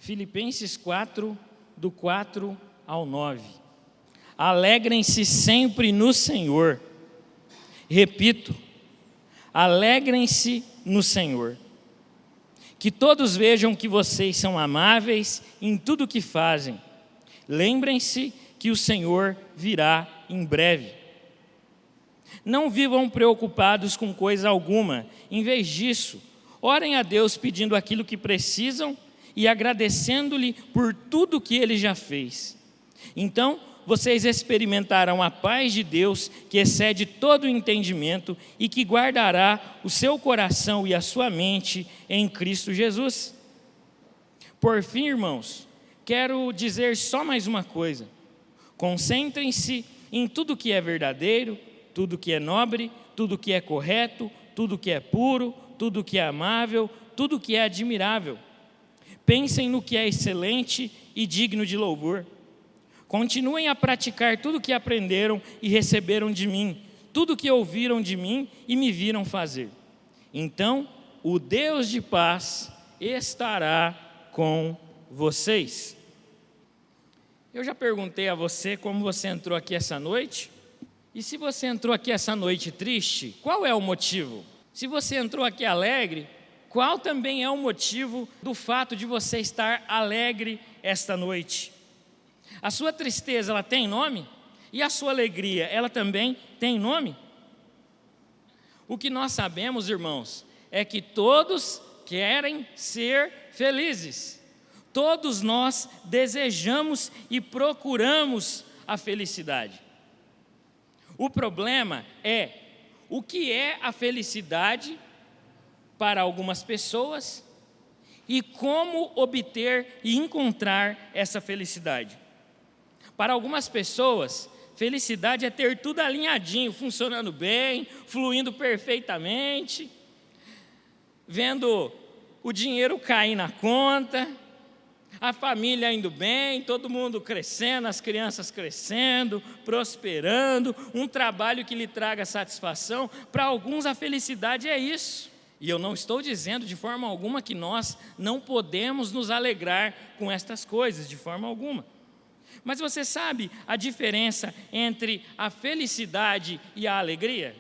Filipenses 4, do 4 ao 9. Alegrem-se sempre no Senhor. Repito, alegrem-se no Senhor. Que todos vejam que vocês são amáveis em tudo o que fazem. Lembrem-se que o Senhor virá em breve. Não vivam preocupados com coisa alguma. Em vez disso, orem a Deus pedindo aquilo que precisam e agradecendo-lhe por tudo que Ele já fez. Então, vocês experimentarão a paz de Deus, que excede todo o entendimento e que guardará o seu coração e a sua mente em Cristo Jesus. Por fim, irmãos, quero dizer só mais uma coisa. Concentrem-se em tudo que é verdadeiro, tudo que é nobre, tudo que é correto, tudo que é puro, tudo que é amável, tudo que é admirável. Pensem no que é excelente e digno de louvor. Continuem a praticar tudo o que aprenderam e receberam de mim, tudo o que ouviram de mim e me viram fazer. Então, o Deus de paz estará com vocês. Eu já perguntei a você como você entrou aqui essa noite. E se você entrou aqui essa noite triste, qual é o motivo? Se você entrou aqui alegre, qual também é o motivo do fato de você estar alegre esta noite? A sua tristeza, ela tem nome? E a sua alegria, ela também tem nome? O que nós sabemos, irmãos, é que todos querem ser felizes. Todos nós desejamos e procuramos a felicidade. O problema é o que é a felicidade para algumas pessoas e como obter e encontrar essa felicidade. Para algumas pessoas, felicidade é ter tudo alinhadinho, funcionando bem, fluindo perfeitamente, vendo o dinheiro cair na conta, a família indo bem, todo mundo crescendo, as crianças crescendo, prosperando, um trabalho que lhe traga satisfação. Para alguns a felicidade é isso. E eu não estou dizendo de forma alguma que nós não podemos nos alegrar com estas coisas, de forma alguma. Mas você sabe a diferença entre a felicidade e a alegria?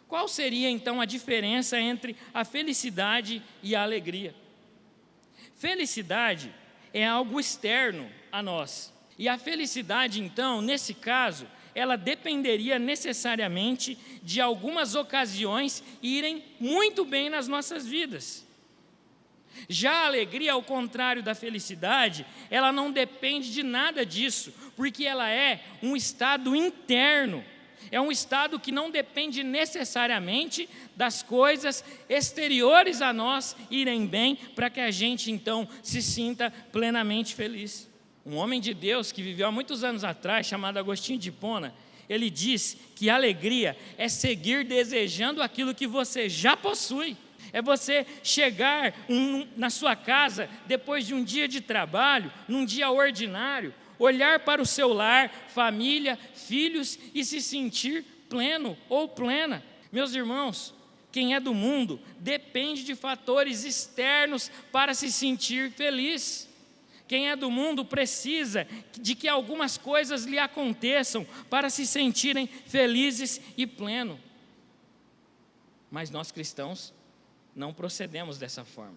Qual seria então a diferença entre a felicidade e a alegria? Felicidade é algo externo a nós. E a felicidade, então, nesse caso, ela dependeria necessariamente de algumas ocasiões irem muito bem nas nossas vidas. Já a alegria, ao contrário da felicidade, ela não depende de nada disso, porque ela é um estado interno. É um estado que não depende necessariamente das coisas exteriores a nós irem bem, para que a gente então se sinta plenamente feliz. Um homem de Deus que viveu há muitos anos atrás, chamado Agostinho de Hipona, ele diz que alegria é seguir desejando aquilo que você já possui. É você chegar na sua casa, depois de um dia de trabalho, num dia ordinário, olhar para o seu lar, família, filhos e se sentir pleno ou plena. Meus irmãos, quem é do mundo depende de fatores externos para se sentir feliz. Quem é do mundo precisa de que algumas coisas lhe aconteçam para se sentirem felizes e pleno. Mas nós cristãos não procedemos dessa forma.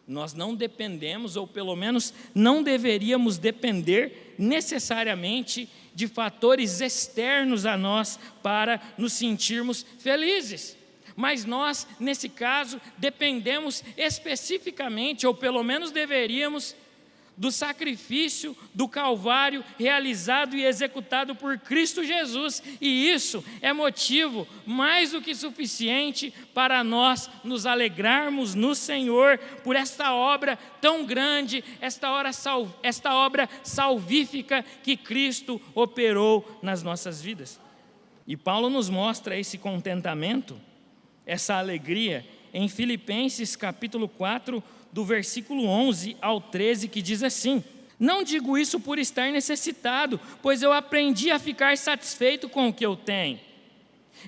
Nós não dependemos, ou pelo menos não deveríamos depender necessariamente de fatores externos a nós para nos sentirmos felizes. Mas nós, nesse caso, dependemos especificamente, ou pelo menos deveríamos, do sacrifício do Calvário realizado e executado por Cristo Jesus. E isso é motivo mais do que suficiente para nós nos alegrarmos no Senhor por esta obra tão grande, esta obra salvífica que Cristo operou nas nossas vidas. E Paulo nos mostra esse contentamento, essa alegria, em Filipenses capítulo 4, do versículo 11 ao 13, que diz assim: não digo isso por estar necessitado, pois eu aprendi a ficar satisfeito com o que eu tenho.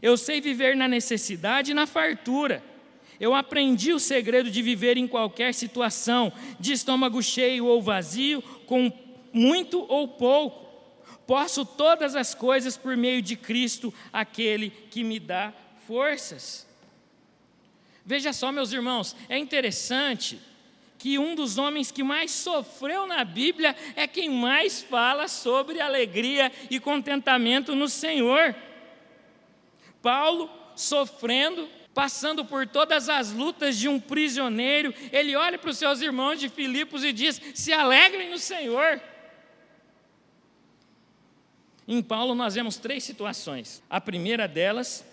Eu sei viver na necessidade e na fartura. Eu aprendi o segredo de viver em qualquer situação, de estômago cheio ou vazio, com muito ou pouco. Posso todas as coisas por meio de Cristo, aquele que me dá forças. Veja só, meus irmãos, é interessante que um dos homens que mais sofreu na Bíblia é quem mais fala sobre alegria e contentamento no Senhor. Paulo, sofrendo, passando por todas as lutas de um prisioneiro, ele olha para os seus irmãos de Filipos e diz: se alegrem no Senhor. Em Paulo nós vemos 3 situações. A primeira delas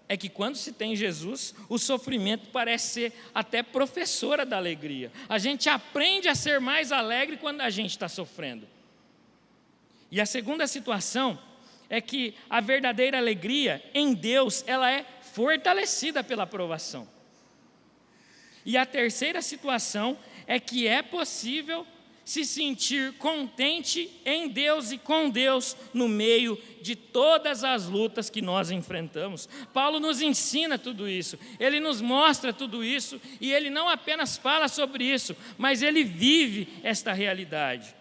é que quando se tem Jesus, o sofrimento parece ser até professora da alegria. A gente aprende a ser mais alegre quando a gente está sofrendo. E a segunda situação é que a verdadeira alegria em Deus, ela é fortalecida pela provação. E a terceira situação é que é possível se sentir contente em Deus e com Deus no meio de todas as lutas que nós enfrentamos. Paulo nos ensina tudo isso, ele nos mostra tudo isso, e ele não apenas fala sobre isso, mas ele vive esta realidade.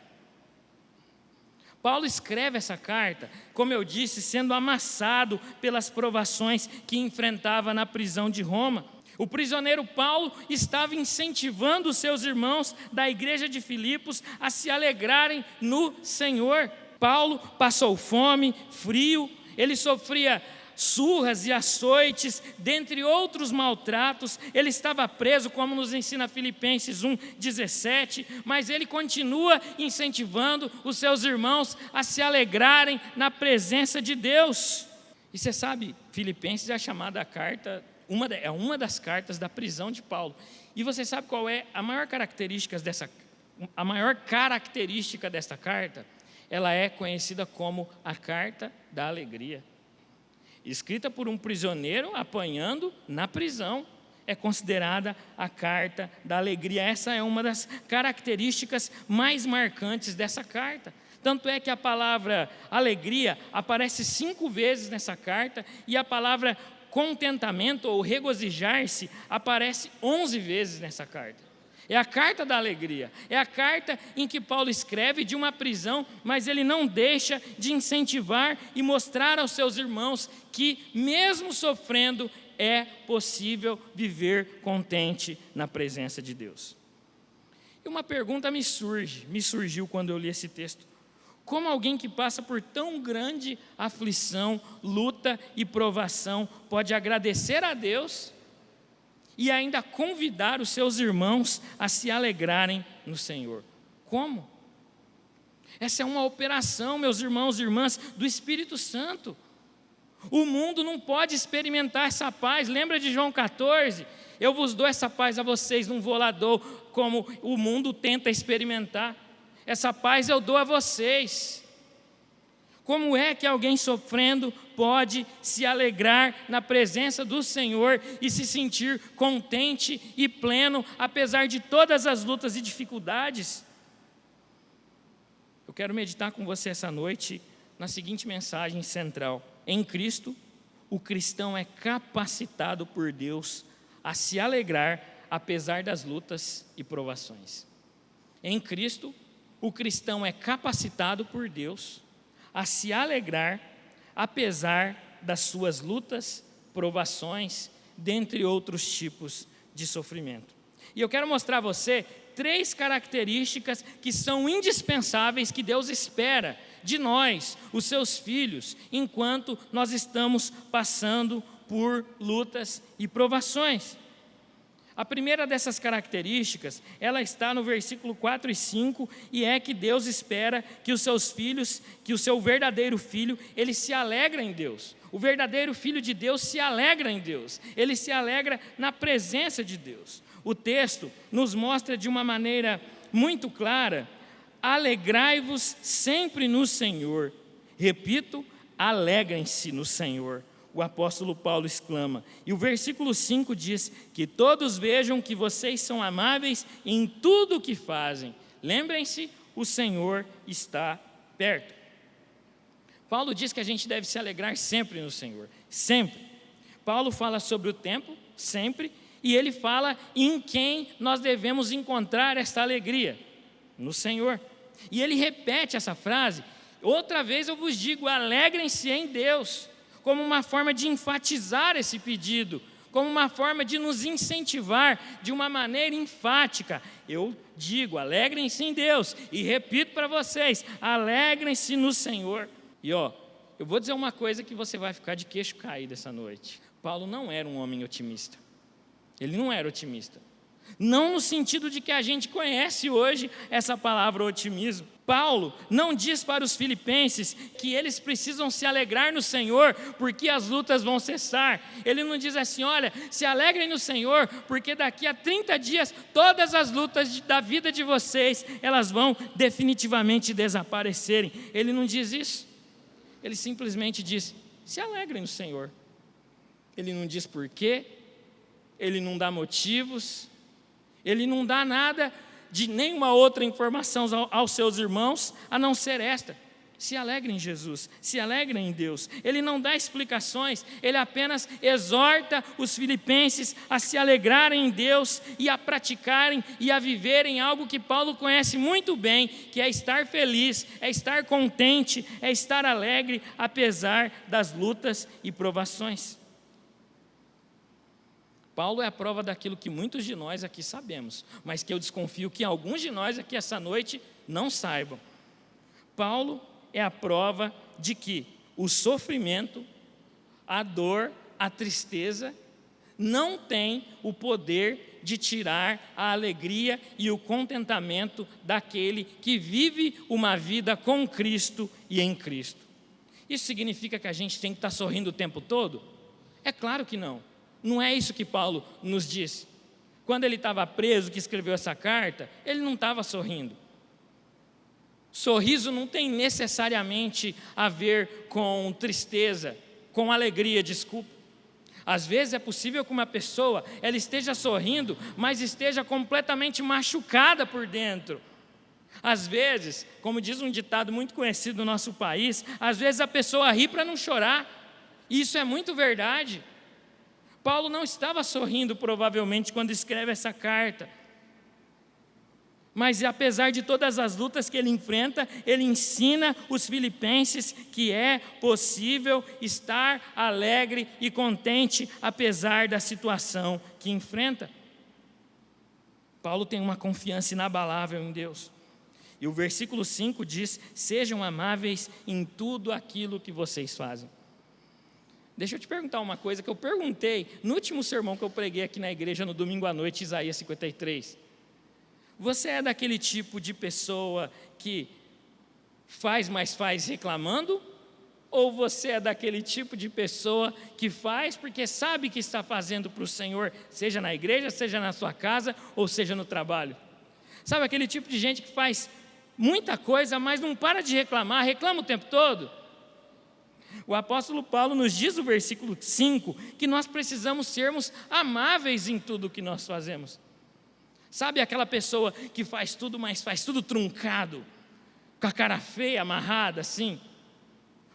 Paulo escreve essa carta, como eu disse, sendo amassado pelas provações que enfrentava na prisão de Roma. O prisioneiro Paulo estava incentivando os seus irmãos da igreja de Filipos a se alegrarem no Senhor. Paulo passou fome, frio, ele sofria surras e açoites, dentre outros maltratos. Ele estava preso, como nos ensina Filipenses 1:17, mas ele continua incentivando os seus irmãos a se alegrarem na presença de Deus. E você sabe, Filipenses é a chamada carta, uma das cartas da prisão de Paulo. E você sabe qual é a maior característica desta carta? Ela é conhecida como a carta da alegria. Escrita por um prisioneiro apanhando na prisão, é considerada a carta da alegria. Essa é uma das características mais marcantes dessa carta. Tanto é que a palavra alegria aparece 5 vezes nessa carta, e a palavra contentamento ou regozijar-se aparece 11 vezes nessa carta. É a carta da alegria, é a carta em que Paulo escreve de uma prisão, mas ele não deixa de incentivar e mostrar aos seus irmãos que, mesmo sofrendo, é possível viver contente na presença de Deus. E uma pergunta me surgiu quando eu li esse texto: como alguém que passa por tão grande aflição, luta e provação pode agradecer a Deus e ainda convidar os seus irmãos a se alegrarem no Senhor? Como? Essa é uma operação, meus irmãos e irmãs, do Espírito Santo. O mundo não pode experimentar essa paz. Lembra de João 14? Eu vos dou essa paz a vocês, não vou lá dou como o mundo tenta experimentar. Essa paz eu dou a vocês. Como é que alguém sofrendo pode se alegrar na presença do Senhor e se sentir contente e pleno, apesar de todas as lutas e dificuldades? Eu quero meditar com você essa noite na seguinte mensagem central: em Cristo, o cristão é capacitado por Deus a se alegrar apesar das lutas e provações. Em Cristo, o cristão é capacitado por Deus a se alegrar apesar das suas lutas, provações, dentre outros tipos de sofrimento. E eu quero mostrar a você 3 características que são indispensáveis, que Deus espera de nós, os seus filhos, enquanto nós estamos passando por lutas e provações. A primeira dessas características, ela está no versículo 4 e 5, e é que Deus espera que os seus filhos, que o seu verdadeiro filho, ele se alegra em Deus. O verdadeiro filho de Deus se alegra em Deus, ele se alegra na presença de Deus. O texto nos mostra de uma maneira muito clara: alegrai-vos sempre no Senhor. Repito, alegrem-se no Senhor. O apóstolo Paulo exclama. E o versículo 5 diz: que todos vejam que vocês são amáveis em tudo o que fazem. Lembrem-se, o Senhor está perto. Paulo diz que a gente deve se alegrar sempre no Senhor, sempre. Paulo fala sobre o tempo, sempre, E ele fala em quem nós devemos encontrar esta alegria: no Senhor. E ele repete essa frase: outra vez eu vos digo, alegrem-se em Deus, como uma forma de enfatizar esse pedido, como uma forma de nos incentivar de uma maneira enfática. Eu digo, alegrem-se em Deus, e repito para vocês, alegrem-se no Senhor. E eu vou dizer uma coisa que você vai ficar de queixo caído essa noite. Paulo não era um homem otimista. Ele não era otimista. Não no sentido de que a gente conhece hoje essa palavra otimismo. Paulo não diz para os filipenses que eles precisam se alegrar no Senhor porque as lutas vão cessar. Ele não diz assim: olha, se alegrem no Senhor porque daqui a 30 dias todas as lutas da vida de vocês, elas vão definitivamente desaparecerem. Ele não diz isso. Ele simplesmente diz: se alegrem no Senhor. Ele não diz por quê, ele não dá motivos, ele não dá nada de nenhuma outra informação aos seus irmãos, a não ser esta: se alegrem em Jesus, se alegrem em Deus. Ele não dá explicações, ele apenas exorta os filipenses a se alegrarem em Deus e a praticarem e a viverem algo que Paulo conhece muito bem, que é estar feliz, é estar contente, é estar alegre, apesar das lutas e provações. Paulo é a prova daquilo que muitos de nós aqui sabemos, mas que eu desconfio que alguns de nós aqui essa noite não saibam. Paulo é a prova de que o sofrimento, a dor, a tristeza não tem o poder de tirar a alegria e o contentamento daquele que vive uma vida com Cristo e em Cristo. Isso significa que a gente tem que estar sorrindo o tempo todo? É claro que não. Não é isso que Paulo nos diz. Quando ele estava preso, que escreveu essa carta, ele não estava sorrindo. Sorriso não tem necessariamente a ver com tristeza, com alegria, desculpa. Às vezes é possível que uma pessoa ela esteja sorrindo, mas esteja completamente machucada por dentro. Às vezes, como diz um ditado muito conhecido no nosso país, às vezes a pessoa ri para não chorar. Isso é muito verdade. Paulo não estava sorrindo provavelmente quando escreve essa carta, mas apesar de todas as lutas que ele enfrenta, ele ensina os filipenses que é possível estar alegre e contente apesar da situação que enfrenta. Paulo tem uma confiança inabalável em Deus. E o versículo 5 diz: sejam amáveis em tudo aquilo que vocês fazem. Deixa eu te perguntar uma coisa que eu perguntei no último sermão que eu preguei aqui na igreja no domingo à noite, Isaías 53. Você é daquele tipo de pessoa que faz, mas faz reclamando? Ou você é daquele tipo de pessoa que faz porque sabe que está fazendo para o Senhor, seja na igreja, seja na sua casa, ou seja no trabalho? Sabe aquele tipo de gente que faz muita coisa, mas não para de reclamar, reclama o tempo todo? O apóstolo Paulo nos diz no versículo 5 que nós precisamos sermos amáveis em tudo o que nós fazemos. Sabe aquela pessoa que faz tudo, mas faz tudo truncado, com a cara feia, amarrada assim?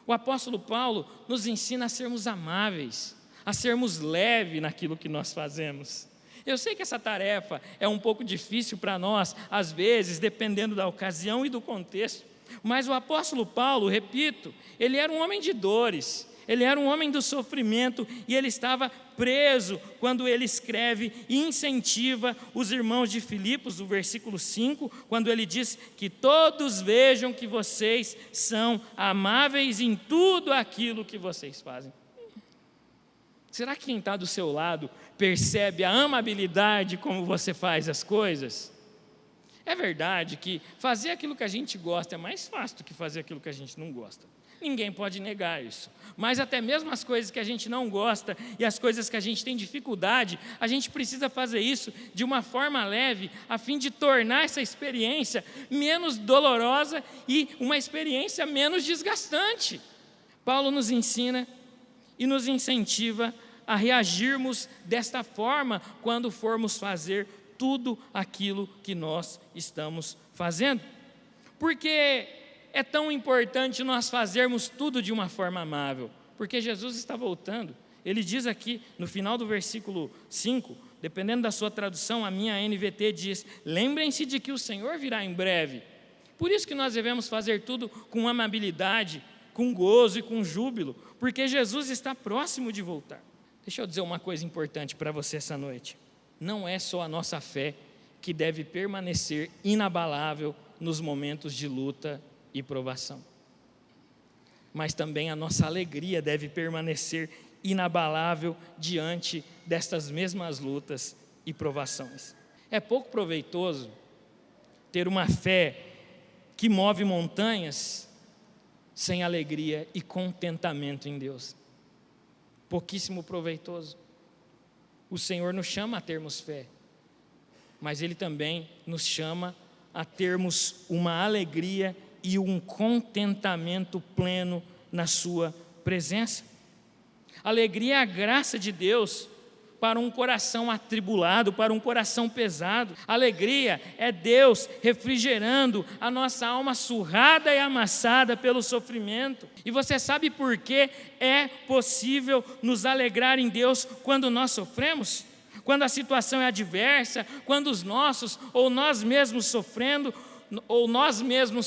O apóstolo Paulo nos ensina a sermos amáveis, a sermos leves naquilo que nós fazemos. Eu sei que essa tarefa é um pouco difícil para nós, às vezes, dependendo da ocasião e do contexto. Mas o apóstolo Paulo, repito, ele era um homem de dores, ele era um homem do sofrimento e ele estava preso quando ele escreve e incentiva os irmãos de Filipos, no versículo 5, quando ele diz que todos vejam que vocês são amáveis em tudo aquilo que vocês fazem. Será que quem está do seu lado percebe a amabilidade como você faz as coisas? É verdade que fazer aquilo que a gente gosta é mais fácil do que fazer aquilo que a gente não gosta. Ninguém pode negar isso. Mas até mesmo as coisas que a gente não gosta e as coisas que a gente tem dificuldade, a gente precisa fazer isso de uma forma leve, a fim de tornar essa experiência menos dolorosa e uma experiência menos desgastante. Paulo nos ensina e nos incentiva a reagirmos desta forma quando formos fazer tudo aquilo que nós estamos fazendo. Porque é tão importante nós fazermos tudo de uma forma amável? Porque Jesus está voltando. Ele diz aqui no final do versículo 5 Dependendo da sua tradução, a minha NVT diz: lembrem-se de que o Senhor virá em breve. Por isso que nós devemos fazer tudo com amabilidade, com gozo e com júbilo, porque Jesus está próximo de voltar. Deixa eu dizer uma coisa importante para você essa noite. Não é só a nossa fé que deve permanecer inabalável nos momentos de luta e provação, mas também a nossa alegria deve permanecer inabalável diante destas mesmas lutas e provações. É pouco proveitoso ter uma fé que move montanhas sem alegria e contentamento em Deus. Pouquíssimo proveitoso. O Senhor nos chama a termos fé, mas Ele também nos chama a termos uma alegria e um contentamento pleno na sua presença. Alegria é a graça de Deus para um coração atribulado, para um coração pesado. Alegria é Deus refrigerando a nossa alma surrada e amassada pelo sofrimento. E você sabe por que é possível nos alegrar em Deus quando nós sofremos? Quando a situação é adversa, quando os nossos ou nós mesmos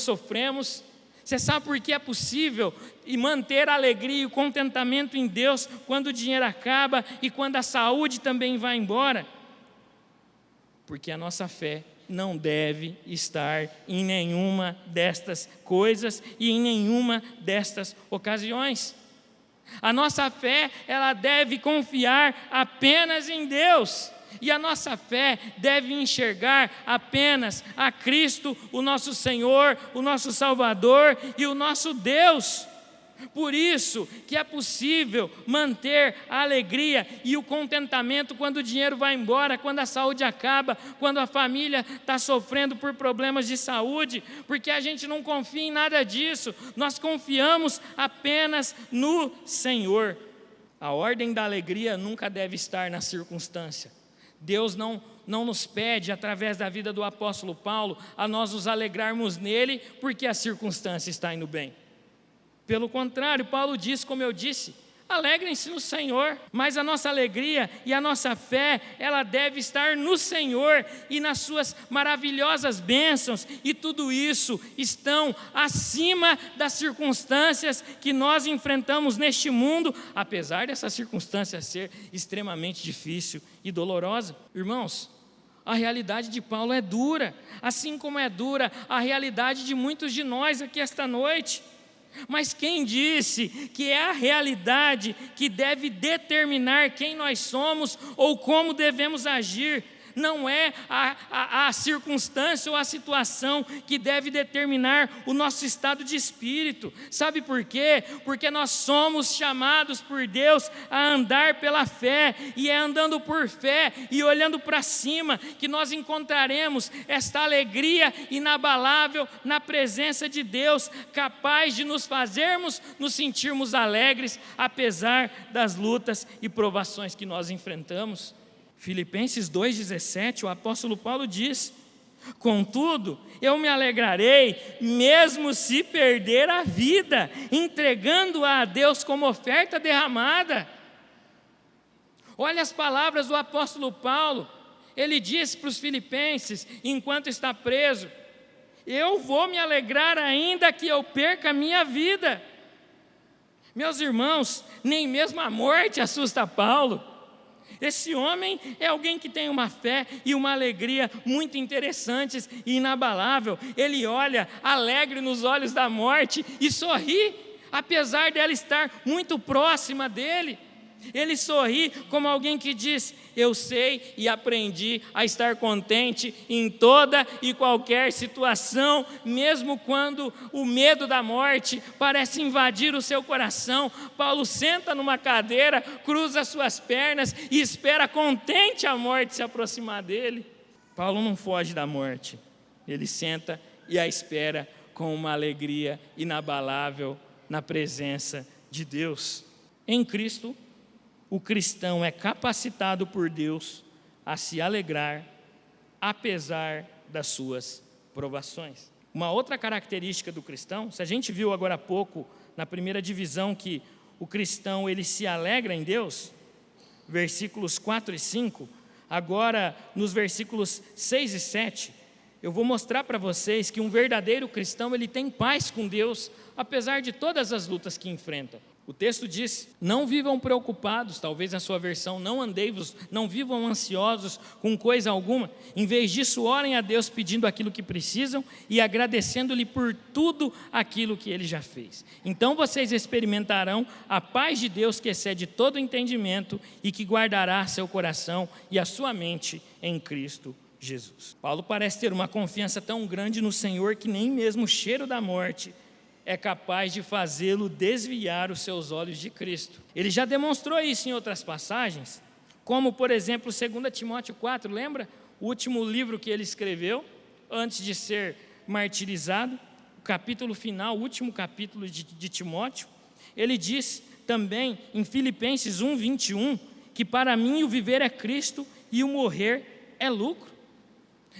sofremos. Você sabe por que é possível manter a alegria e o contentamento em Deus quando o dinheiro acaba e quando a saúde também vai embora? Porque a nossa fé não deve estar em nenhuma destas coisas e em nenhuma destas ocasiões. A nossa fé, ela deve confiar apenas em Deus. E a nossa fé deve enxergar apenas a Cristo, o nosso Senhor, o nosso Salvador e o nosso Deus. Por isso que é possível manter a alegria e o contentamento quando o dinheiro vai embora, quando a saúde acaba, quando a família está sofrendo por problemas de saúde, porque a gente não confia em nada disso, nós confiamos apenas no Senhor. A ordem da alegria nunca deve estar na circunstância. Deus não nos pede, através da vida do apóstolo Paulo, a nós nos alegrarmos nele porque a circunstância está indo bem. Pelo contrário, Paulo diz, como eu disse, alegrem-se no Senhor, mas a nossa alegria e a nossa fé, ela deve estar no Senhor e nas suas maravilhosas bênçãos, e tudo isso estão acima das circunstâncias que nós enfrentamos neste mundo, apesar dessa circunstância ser extremamente difícil e dolorosa. Irmãos, a realidade de Paulo é dura, assim como é dura a realidade de muitos de nós aqui esta noite. Mas quem disse que é a realidade que deve determinar quem nós somos ou como devemos agir? Não é a circunstância ou a situação que deve determinar o nosso estado de espírito. Sabe por quê? Porque nós somos chamados por Deus a andar pela fé, e é andando por fé e olhando para cima que nós encontraremos esta alegria inabalável na presença de Deus, capaz de nos fazermos nos sentirmos alegres, apesar das lutas e provações que nós enfrentamos. Filipenses 2,17, o apóstolo Paulo diz: contudo, eu me alegrarei, mesmo se perder a vida, entregando-a a Deus como oferta derramada. Olha as palavras do apóstolo Paulo. Ele disse para os filipenses, enquanto está preso: eu vou me alegrar ainda que eu perca a minha vida. Meus irmãos, nem mesmo a morte assusta Paulo. Esse homem é alguém que tem uma fé e uma alegria muito interessantes e inabalável. Ele olha alegre nos olhos da morte e sorri, apesar dela estar muito próxima dele. Ele sorri como alguém que diz: eu sei e aprendi a estar contente em toda e qualquer situação, mesmo quando o medo da morte parece invadir o seu coração. Paulo senta numa cadeira, cruza suas pernas e espera contente a morte se aproximar dele. Paulo não foge da morte, ele senta e a espera com uma alegria inabalável na presença de Deus. Em Cristo, o cristão é capacitado por Deus a se alegrar, apesar das suas provações. Uma outra característica do cristão, se a gente viu agora há pouco, na primeira divisão, que o cristão ele se alegra em Deus, versículos 4 e 5, Agora, nos versículos 6 e 7, eu vou mostrar para vocês que um verdadeiro cristão, ele tem paz com Deus, apesar de todas as lutas que enfrenta. O texto diz: não vivam preocupados, talvez na sua versão, não vivam ansiosos com coisa alguma. Em vez disso, orem a Deus pedindo aquilo que precisam e agradecendo-lhe por tudo aquilo que Ele já fez. Então vocês experimentarão a paz de Deus que excede todo entendimento e que guardará seu coração e a sua mente em Cristo Jesus. Paulo parece ter uma confiança tão grande no Senhor que nem mesmo o cheiro da morte é capaz de fazê-lo desviar os seus olhos de Cristo. Ele já demonstrou isso em outras passagens, como por exemplo 2 Timóteo 4, lembra? O último livro que ele escreveu antes de ser martirizado, o capítulo final, o último capítulo de Timóteo. Ele diz também em Filipenses 1, 21, que para mim o viver é Cristo e o morrer é lucro.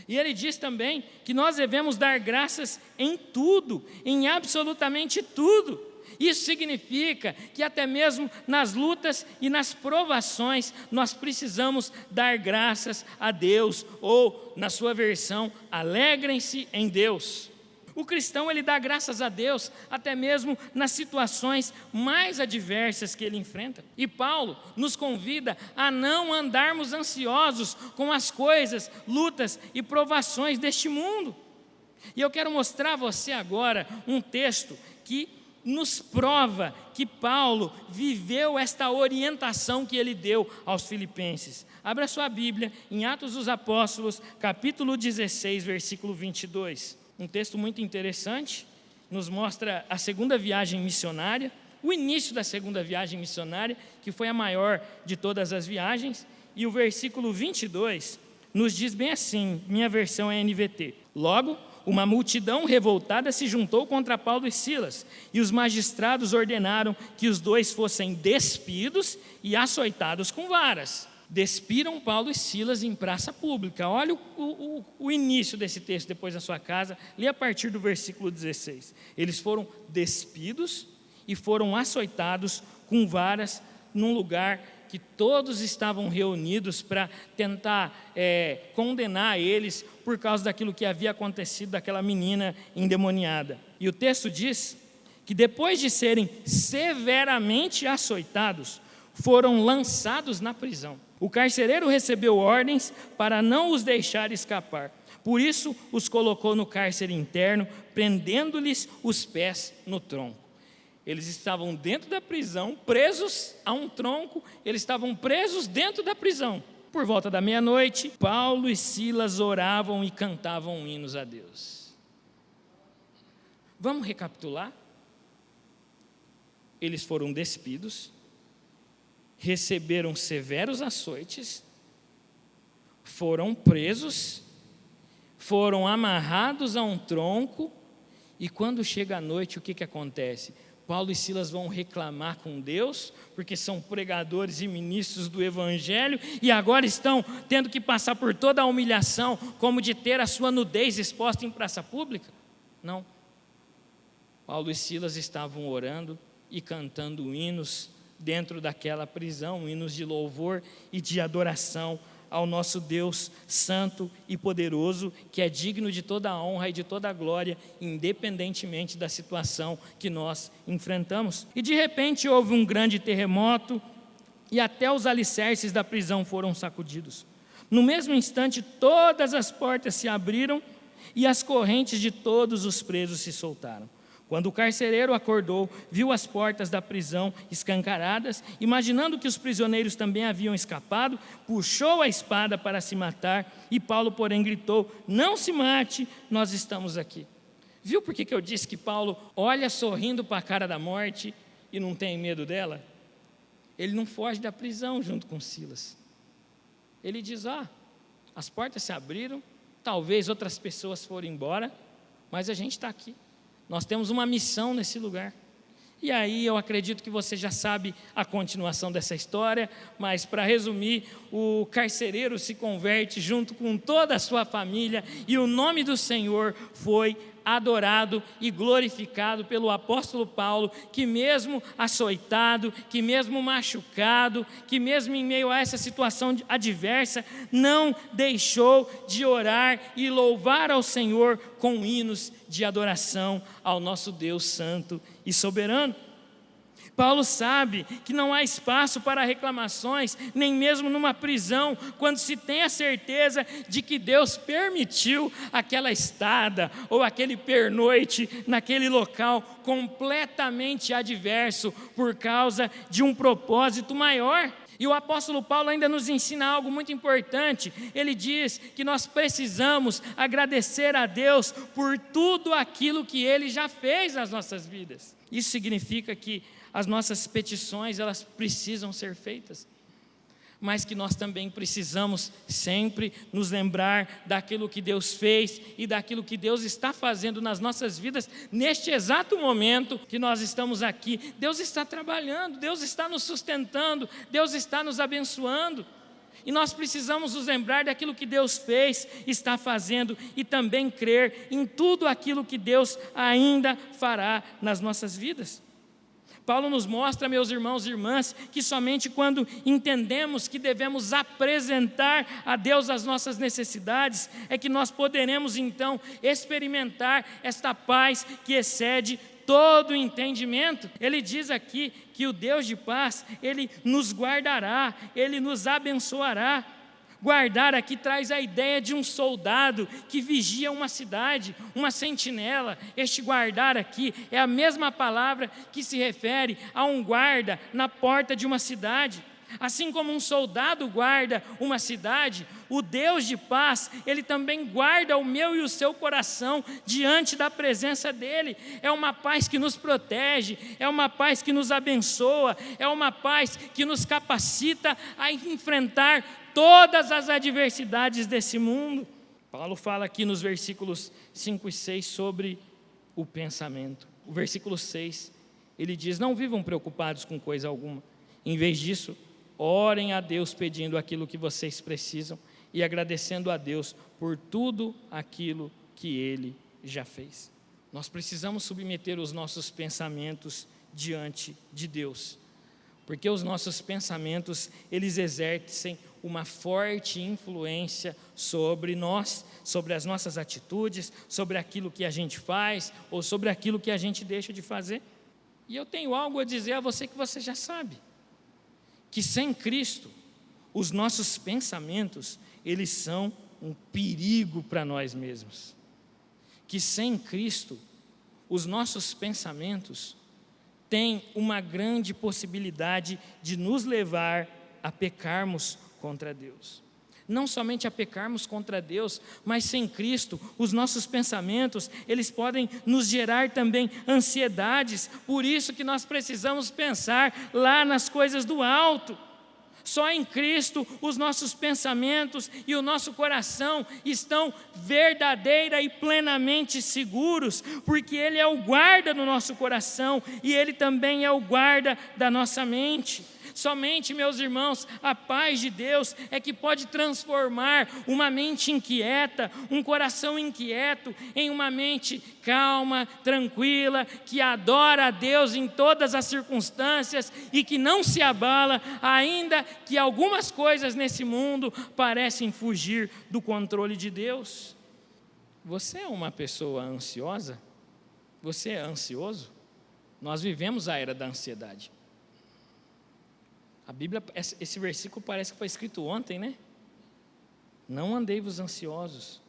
E ele diz também que nós devemos dar graças em tudo, em absolutamente tudo. Isso significa que até mesmo nas lutas e nas provações, nós precisamos dar graças a Deus, ou, na sua versão, alegrem-se em Deus. O cristão, ele dá graças a Deus, até mesmo nas situações mais adversas que ele enfrenta. E Paulo nos convida a não andarmos ansiosos com as coisas, lutas e provações deste mundo. E eu quero mostrar a você agora um texto que nos prova que Paulo viveu esta orientação que ele deu aos filipenses. Abra sua Bíblia em Atos dos Apóstolos, capítulo 16, versículo 22. Um texto muito interessante, nos mostra a segunda viagem missionária, o início da segunda viagem missionária, que foi a maior de todas as viagens, e o versículo 22 nos diz bem assim, minha versão é NVT: logo, uma multidão revoltada se juntou contra Paulo e Silas, e os magistrados ordenaram que os dois fossem despidos e açoitados com varas. Despiram Paulo e Silas em praça pública. Olha o início desse texto depois na sua casa, lê a partir do versículo 16. Eles foram despidos e foram açoitados com varas num lugar que todos estavam reunidos para tentar condenar eles por causa daquilo que havia acontecido daquela menina endemoniada. E o texto diz que depois de serem severamente açoitados, foram lançados na prisão. O carcereiro recebeu ordens para não os deixar escapar. Por isso, os colocou no cárcere interno, prendendo-lhes os pés no tronco. Eles estavam dentro da prisão, presos a um tronco, eles estavam presos dentro da prisão. Por volta da meia-noite, Paulo e Silas oravam e cantavam hinos a Deus. Vamos recapitular? Eles foram despidos, receberam severos açoites, foram presos, foram amarrados a um tronco, e quando chega a noite, o que acontece? Paulo e Silas vão reclamar com Deus, porque são pregadores e ministros do Evangelho, e agora estão tendo que passar por toda a humilhação, como de ter a sua nudez exposta em praça pública? Não. Paulo e Silas estavam orando e cantando hinos dentro daquela prisão, hinos de louvor e de adoração ao nosso Deus santo e poderoso, que é digno de toda a honra e de toda a glória, independentemente da situação que nós enfrentamos. E de repente houve um grande terremoto e até os alicerces da prisão foram sacudidos. No mesmo instante, todas as portas se abriram e as correntes de todos os presos se soltaram. Quando o carcereiro acordou, viu as portas da prisão escancaradas, imaginando que os prisioneiros também haviam escapado, puxou a espada para se matar, e Paulo, porém, gritou: não se mate, nós estamos aqui. Viu por que eu disse que Paulo olha sorrindo para a cara da morte e não tem medo dela? Ele não foge da prisão junto com Silas. Ele diz: as portas se abriram, talvez outras pessoas foram embora, mas a gente está aqui. Nós temos uma missão nesse lugar. E aí eu acredito que você já sabe a continuação dessa história, mas para resumir, o carcereiro se converte junto com toda a sua família e o nome do Senhor foi adorado e glorificado pelo apóstolo Paulo, que mesmo açoitado, que mesmo machucado, que mesmo em meio a essa situação adversa, não deixou de orar e louvar ao Senhor com hinos de adoração ao nosso Deus santo e soberano. Paulo sabe que não há espaço para reclamações, nem mesmo numa prisão, quando se tem a certeza de que Deus permitiu aquela estada ou aquele pernoite naquele local completamente adverso por causa de um propósito maior. E o apóstolo Paulo ainda nos ensina algo muito importante. Ele diz que nós precisamos agradecer a Deus por tudo aquilo que Ele já fez nas nossas vidas. Isso significa que as nossas petições, elas precisam ser feitas, mas que nós também precisamos sempre nos lembrar daquilo que Deus fez e daquilo que Deus está fazendo nas nossas vidas, neste exato momento que nós estamos aqui. Deus está trabalhando, Deus está nos sustentando, Deus está nos abençoando, e nós precisamos nos lembrar daquilo que Deus fez, está fazendo, e também crer em tudo aquilo que Deus ainda fará nas nossas vidas. Paulo nos mostra, meus irmãos e irmãs, que somente quando entendemos que devemos apresentar a Deus as nossas necessidades, é que nós poderemos então experimentar esta paz que excede todo o entendimento. Ele diz aqui que o Deus de paz, Ele nos guardará, Ele nos abençoará. Guardar aqui traz a ideia de um soldado que vigia uma cidade, uma sentinela. Este guardar aqui é a mesma palavra que se refere a um guarda na porta de uma cidade. Assim como um soldado guarda uma cidade, o Deus de paz, Ele também guarda o meu e o seu coração diante da presença dEle. É uma paz que nos protege, é uma paz que nos abençoa, é uma paz que nos capacita a enfrentar todas as adversidades desse mundo. Paulo fala aqui nos versículos 5 e 6 sobre o pensamento. O versículo 6, ele diz: não vivam preocupados com coisa alguma. Em vez disso, orem a Deus pedindo aquilo que vocês precisam e agradecendo a Deus por tudo aquilo que Ele já fez. Nós precisamos submeter os nossos pensamentos diante de Deus, porque os nossos pensamentos, eles exercem uma forte influência sobre nós, sobre as nossas atitudes, sobre aquilo que a gente faz ou sobre aquilo que a gente deixa de fazer. E eu tenho algo a dizer a você que você já sabe, que sem Cristo, os nossos pensamentos, eles são um perigo para nós mesmos. Que sem Cristo, os nossos pensamentos têm uma grande possibilidade de nos levar a pecarmos contra Deus. Não somente a pecarmos contra Deus, mas sem Cristo, os nossos pensamentos, eles podem nos gerar também ansiedades. Por isso que nós precisamos pensar lá nas coisas do alto. Só em Cristo os nossos pensamentos e o nosso coração estão verdadeira e plenamente seguros, porque Ele é o guarda do nosso coração e Ele também é o guarda da nossa mente. Somente, meus irmãos, a paz de Deus é que pode transformar uma mente inquieta, um coração inquieto, em uma mente calma, tranquila, que adora a Deus em todas as circunstâncias e que não se abala, ainda que algumas coisas nesse mundo parecem fugir do controle de Deus. Você é uma pessoa ansiosa? Você é ansioso? Nós vivemos a era da ansiedade. A Bíblia, esse versículo parece que foi escrito ontem, né? Não andei-vos ansiosos.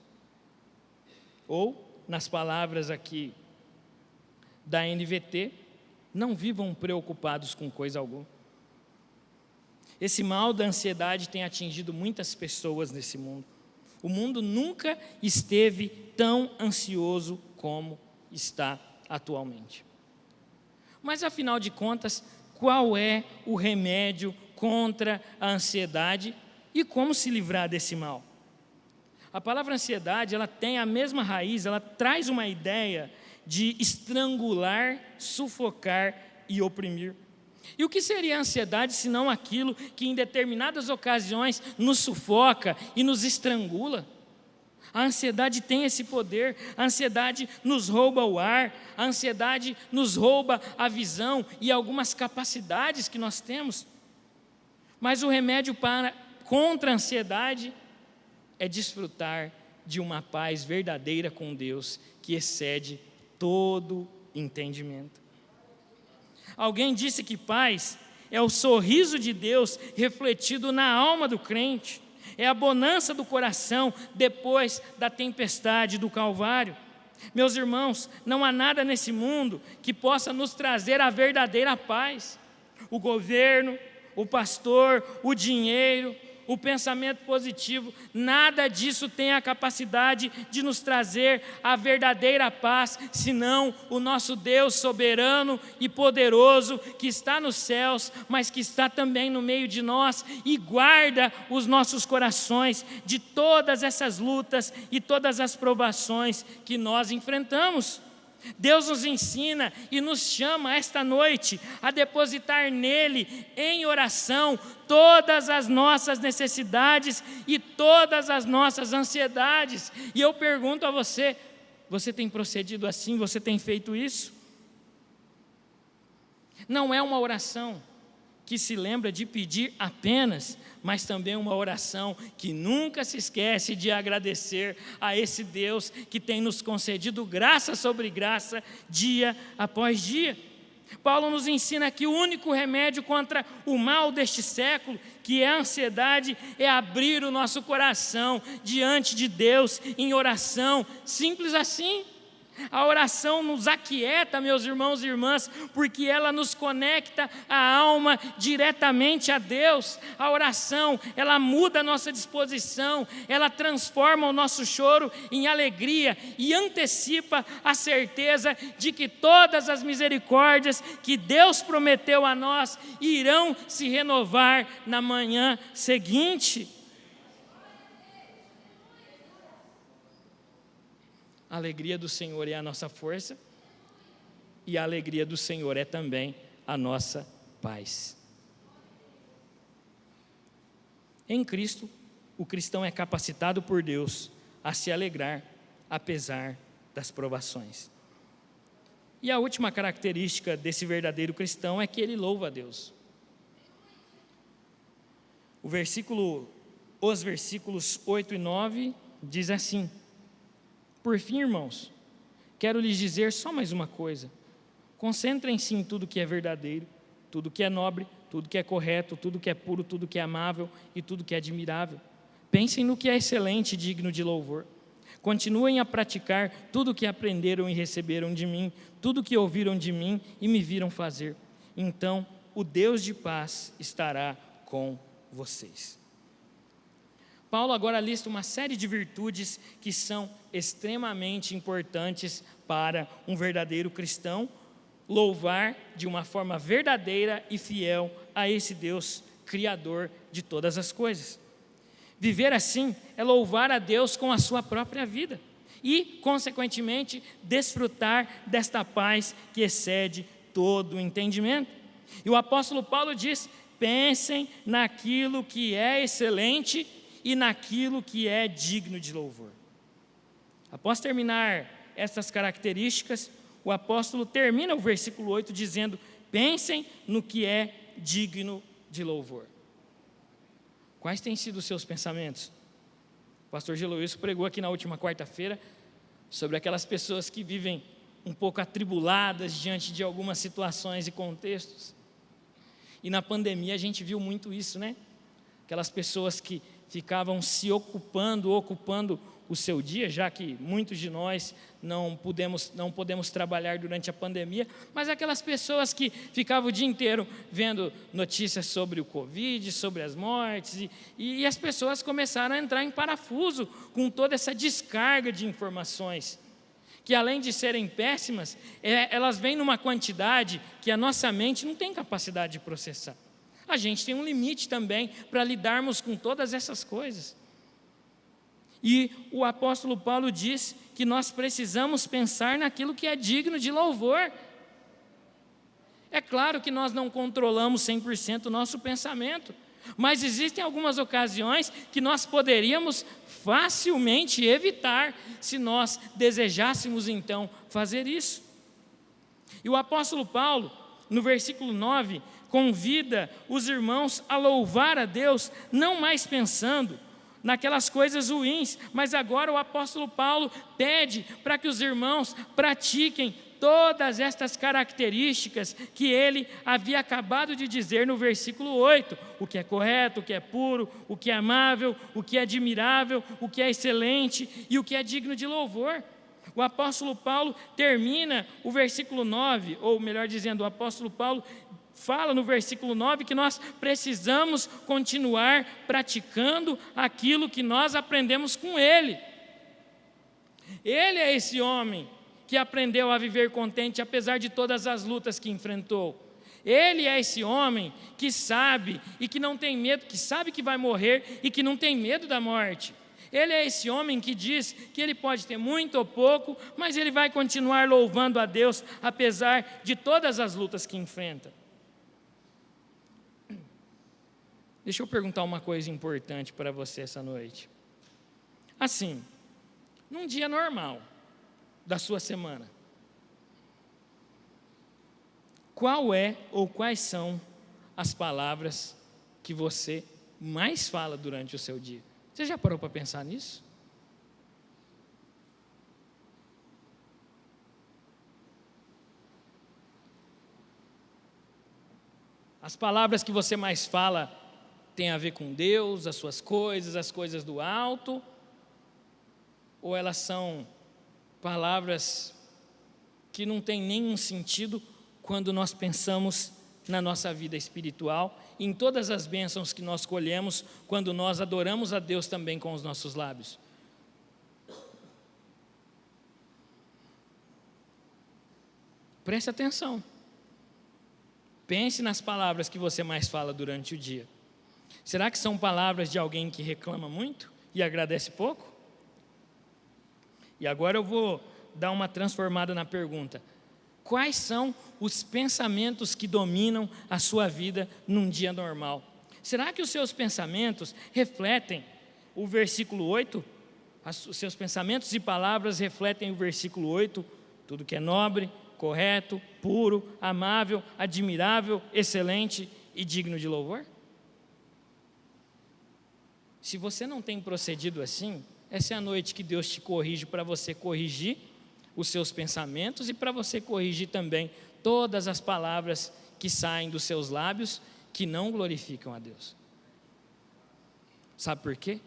Ou, nas palavras aqui da NVT, não vivam preocupados com coisa alguma. Esse mal da ansiedade tem atingido muitas pessoas nesse mundo. O mundo nunca esteve tão ansioso como está atualmente. Mas, afinal de contas, qual é o remédio contra a ansiedade e como se livrar desse mal? A palavra ansiedade, ela tem a mesma raiz, ela traz uma ideia de estrangular, sufocar e oprimir. E o que seria a ansiedade senão aquilo que em determinadas ocasiões nos sufoca e nos estrangula? A ansiedade tem esse poder, a ansiedade nos rouba o ar, a ansiedade nos rouba a visão e algumas capacidades que nós temos. Mas o remédio contra a ansiedade é desfrutar de uma paz verdadeira com Deus, que excede todo entendimento. Alguém disse que paz é o sorriso de Deus refletido na alma do crente, é a bonança do coração depois da tempestade do Calvário. Meus irmãos, não há nada nesse mundo que possa nos trazer a verdadeira paz. O governo, o pastor, o dinheiro, o pensamento positivo, nada disso tem a capacidade de nos trazer a verdadeira paz, senão o nosso Deus soberano e poderoso, que está nos céus, mas que está também no meio de nós e guarda os nossos corações de todas essas lutas e todas as provações que nós enfrentamos. Deus nos ensina e nos chama esta noite a depositar nele, em oração, todas as nossas necessidades e todas as nossas ansiedades. E eu pergunto a você, você tem procedido assim? Você tem feito isso? Não é uma oração que se lembra de pedir apenas, mas também uma oração que nunca se esquece de agradecer a esse Deus que tem nos concedido graça sobre graça, dia após dia. Paulo nos ensina que o único remédio contra o mal deste século, que é a ansiedade, é abrir o nosso coração diante de Deus em oração, simples assim. A oração nos aquieta, meus irmãos e irmãs, porque ela nos conecta a alma diretamente a Deus. A oração, ela muda a nossa disposição, ela transforma o nosso choro em alegria e antecipa a certeza de que todas as misericórdias que Deus prometeu a nós irão se renovar na manhã seguinte. A alegria do Senhor é a nossa força e a alegria do Senhor é também a nossa paz. Em Cristo, o cristão é capacitado por Deus a se alegrar apesar das provações. E a última característica desse verdadeiro cristão é que ele louva a Deus. Os versículos 8 e 9 diz assim: por fim, irmãos, quero lhes dizer só mais uma coisa. Concentrem-se em tudo que é verdadeiro, tudo que é nobre, tudo que é correto, tudo que é puro, tudo que é amável e tudo que é admirável. Pensem no que é excelente e digno de louvor. Continuem a praticar tudo o que aprenderam e receberam de mim, tudo o que ouviram de mim e me viram fazer. Então, o Deus de paz estará com vocês. Paulo agora lista uma série de virtudes que são extremamente importantes para um verdadeiro cristão louvar de uma forma verdadeira e fiel a esse Deus criador de todas as coisas. Viver assim é louvar a Deus com a sua própria vida e, consequentemente, desfrutar desta paz que excede todo o entendimento. E o apóstolo Paulo diz: pensem naquilo que é excelente e naquilo que é digno de louvor. Após terminar essas características, o apóstolo termina o versículo 8 dizendo: pensem no que é digno de louvor. Quais têm sido os seus pensamentos? O pastor Geloísio pregou aqui na última quarta-feira sobre aquelas pessoas que vivem um pouco atribuladas diante de algumas situações e contextos. E na pandemia a gente viu muito isso, né? Aquelas pessoas que ficavam se ocupando o seu dia, já que muitos de nós não podemos trabalhar durante a pandemia, mas aquelas pessoas que ficavam o dia inteiro vendo notícias sobre o Covid, sobre as mortes, e as pessoas começaram a entrar em parafuso com toda essa descarga de informações, que além de serem péssimas, elas vêm numa quantidade que a nossa mente não tem capacidade de processar. A gente tem um limite também para lidarmos com todas essas coisas. E o apóstolo Paulo diz que nós precisamos pensar naquilo que é digno de louvor. É claro que nós não controlamos 100% o nosso pensamento, mas existem algumas ocasiões que nós poderíamos facilmente evitar se nós desejássemos então fazer isso. E o apóstolo Paulo, no versículo 9, convida os irmãos a louvar a Deus, não mais pensando naquelas coisas ruins, mas agora o apóstolo Paulo pede para que os irmãos pratiquem todas estas características que ele havia acabado de dizer no versículo 8, o que é correto, o que é puro, o que é amável, o que é admirável, o que é excelente e o que é digno de louvor. O apóstolo Paulo termina o versículo 9, ou melhor dizendo, o apóstolo Paulo fala no versículo 9 que nós precisamos continuar praticando aquilo que nós aprendemos com ele. Ele é esse homem que aprendeu a viver contente apesar de todas as lutas que enfrentou. Ele é esse homem que sabe e que não tem medo, que sabe que vai morrer e que não tem medo da morte. Ele é esse homem que diz que ele pode ter muito ou pouco, mas ele vai continuar louvando a Deus apesar de todas as lutas que enfrenta. Deixa eu perguntar uma coisa importante para você essa noite. Assim, num dia normal da sua semana, qual é ou quais são as palavras que você mais fala durante o seu dia? Você já parou para pensar nisso? As palavras que você mais fala têm a ver com Deus, as suas coisas, as coisas do alto? Ou elas são palavras que não têm nenhum sentido quando nós pensamos na nossa vida espiritual, em todas as bênçãos que nós colhemos quando nós adoramos a Deus também com os nossos lábios? Preste atenção. Pense nas palavras que você mais fala durante o dia. Será que são palavras de alguém que reclama muito e agradece pouco? E agora eu vou dar uma transformada na pergunta. Quais são os pensamentos que dominam a sua vida num dia normal? Será que os seus pensamentos refletem o versículo 8? Os seus pensamentos e palavras refletem o versículo 8? Tudo que é nobre, correto, puro, amável, admirável, excelente e digno de louvor? Se você não tem procedido assim, essa é a noite que Deus te corrige para você corrigir os seus pensamentos e para você corrigir também todas as palavras que saem dos seus lábios que não glorificam a Deus. Sabe por quê?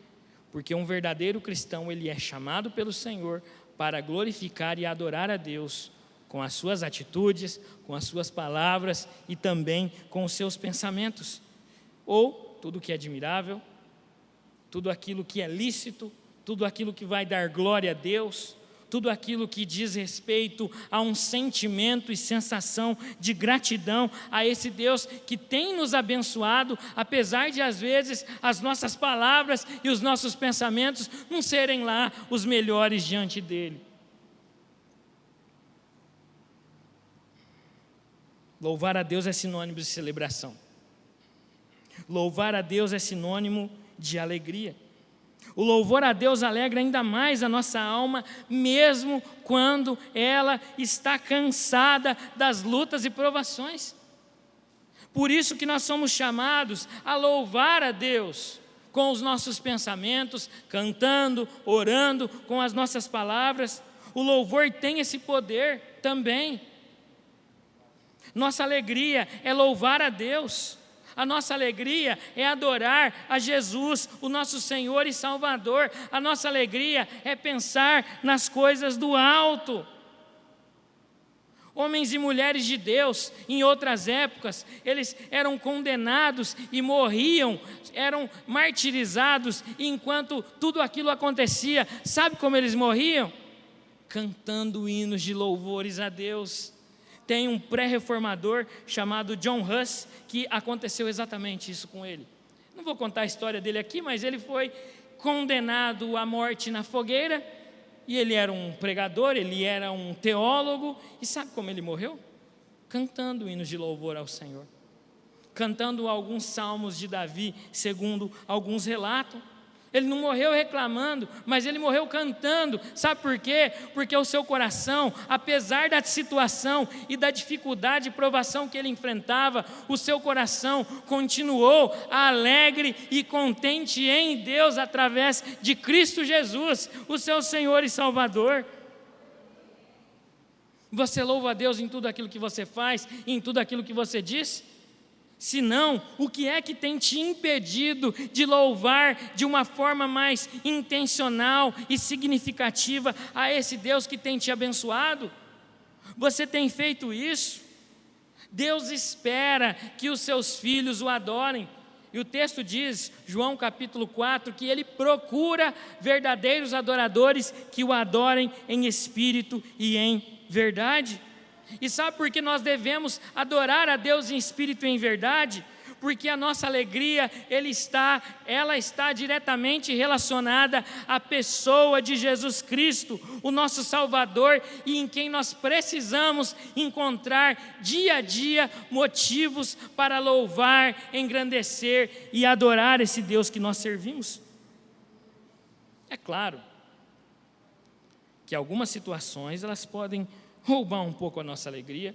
Porque um verdadeiro cristão, ele é chamado pelo Senhor para glorificar e adorar a Deus com as suas atitudes, com as suas palavras e também com os seus pensamentos. Ou tudo que é admirável, tudo aquilo que é lícito, tudo aquilo que vai dar glória a Deus, tudo aquilo que diz respeito a um sentimento e sensação de gratidão a esse Deus que tem nos abençoado, apesar de às vezes as nossas palavras e os nossos pensamentos não serem lá os melhores diante dele. Louvar a Deus é sinônimo de celebração. Louvar a Deus é sinônimo de alegria. O louvor a Deus alegra ainda mais a nossa alma, mesmo quando ela está cansada das lutas e provações. Por isso que nós somos chamados a louvar a Deus com os nossos pensamentos, cantando, orando, com as nossas palavras. O louvor tem esse poder também. Nossa alegria é louvar a Deus. A nossa alegria é adorar a Jesus, o nosso Senhor e Salvador. A nossa alegria é pensar nas coisas do alto. Homens e mulheres de Deus, em outras épocas, eles eram condenados e morriam, eram martirizados, e enquanto tudo aquilo acontecia, sabe como eles morriam? Cantando hinos de louvores a Deus. Tem um pré-reformador chamado John Huss, que aconteceu exatamente isso com ele. Não vou contar a história dele aqui, mas ele foi condenado à morte na fogueira, e ele era um pregador, ele era um teólogo, e sabe como ele morreu? cantando hinos de louvor ao Senhor, cantando alguns salmos de Davi, segundo alguns relatam. Ele não morreu reclamando, mas ele morreu cantando. Sabe por quê? Porque o seu coração, apesar da situação e da dificuldade e provação que ele enfrentava, o seu coração continuou alegre e contente em Deus através de Cristo Jesus, o seu Senhor e Salvador. Você louva a Deus em tudo aquilo que você faz, em tudo aquilo que você diz? Se não, o que é que tem te impedido de louvar de uma forma mais intencional e significativa a esse Deus que tem te abençoado? Você tem feito isso? Deus espera que os seus filhos o adorem. E o texto diz, João capítulo 4, que ele procura verdadeiros adoradores que o adorem em espírito e em verdade. E sabe por que nós devemos adorar a Deus em espírito e em verdade? Porque a nossa alegria, ela está diretamente relacionada à pessoa de Jesus Cristo, o nosso Salvador, e em quem nós precisamos encontrar dia a dia motivos para louvar, engrandecer e adorar esse Deus que nós servimos. É claro que algumas situações elas podem roubar um pouco a nossa alegria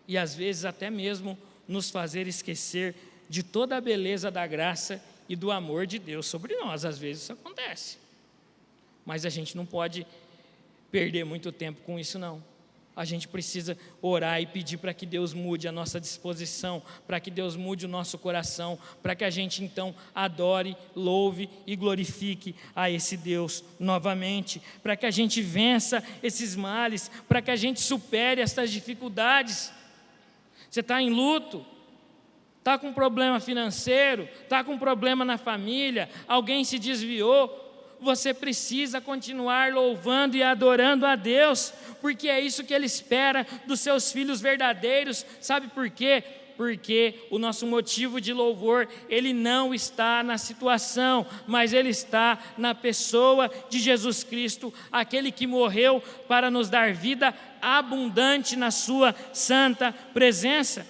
e às vezes até mesmo nos fazer esquecer de toda a beleza da graça e do amor de Deus sobre nós. Às vezes isso acontece, mas a gente não pode perder muito tempo com isso não. A gente precisa orar e pedir para que Deus mude a nossa disposição, para que Deus mude o nosso coração, para que a gente então adore, louve e glorifique a esse Deus novamente, para que a gente vença esses males, para que a gente supere essas dificuldades. Você está em luto, está com problema financeiro, está com problema na família, alguém se desviou, você precisa continuar louvando e adorando a Deus, porque é isso que Ele espera dos seus filhos verdadeiros. Sabe por quê? Porque o nosso motivo de louvor, ele não está na situação, mas ele está na pessoa de Jesus Cristo, aquele que morreu para nos dar vida abundante na sua santa presença.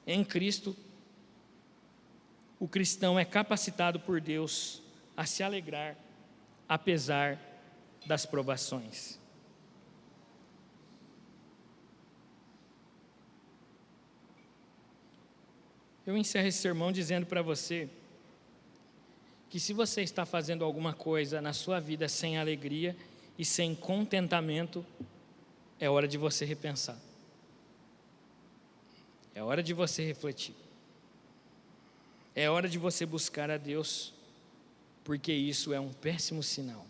Em Cristo, o cristão é capacitado por Deus a se alegrar, apesar das provações. Eu encerro esse sermão dizendo para você que se você está fazendo alguma coisa na sua vida sem alegria e sem contentamento, é hora de você repensar. É hora de você refletir. É hora de você buscar a Deus, porque isso é um péssimo sinal.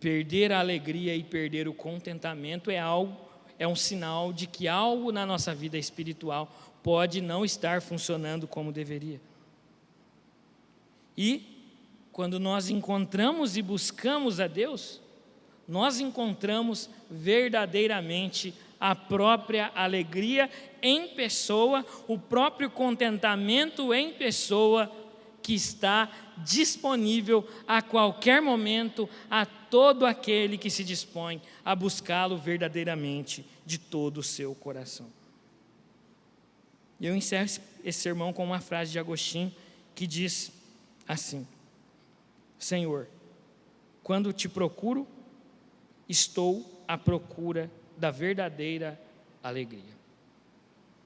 Perder a alegria e perder o contentamento é um sinal de que algo na nossa vida espiritual pode não estar funcionando como deveria. E quando nós encontramos e buscamos a Deus, nós encontramos verdadeiramente a própria alegria em pessoa, o próprio contentamento em pessoa, que está disponível a qualquer momento a todo aquele que se dispõe a buscá-lo verdadeiramente de todo o seu coração. E eu encerro esse sermão com uma frase de Agostinho que diz assim: Senhor, quando te procuro, estou à procura da verdadeira alegria.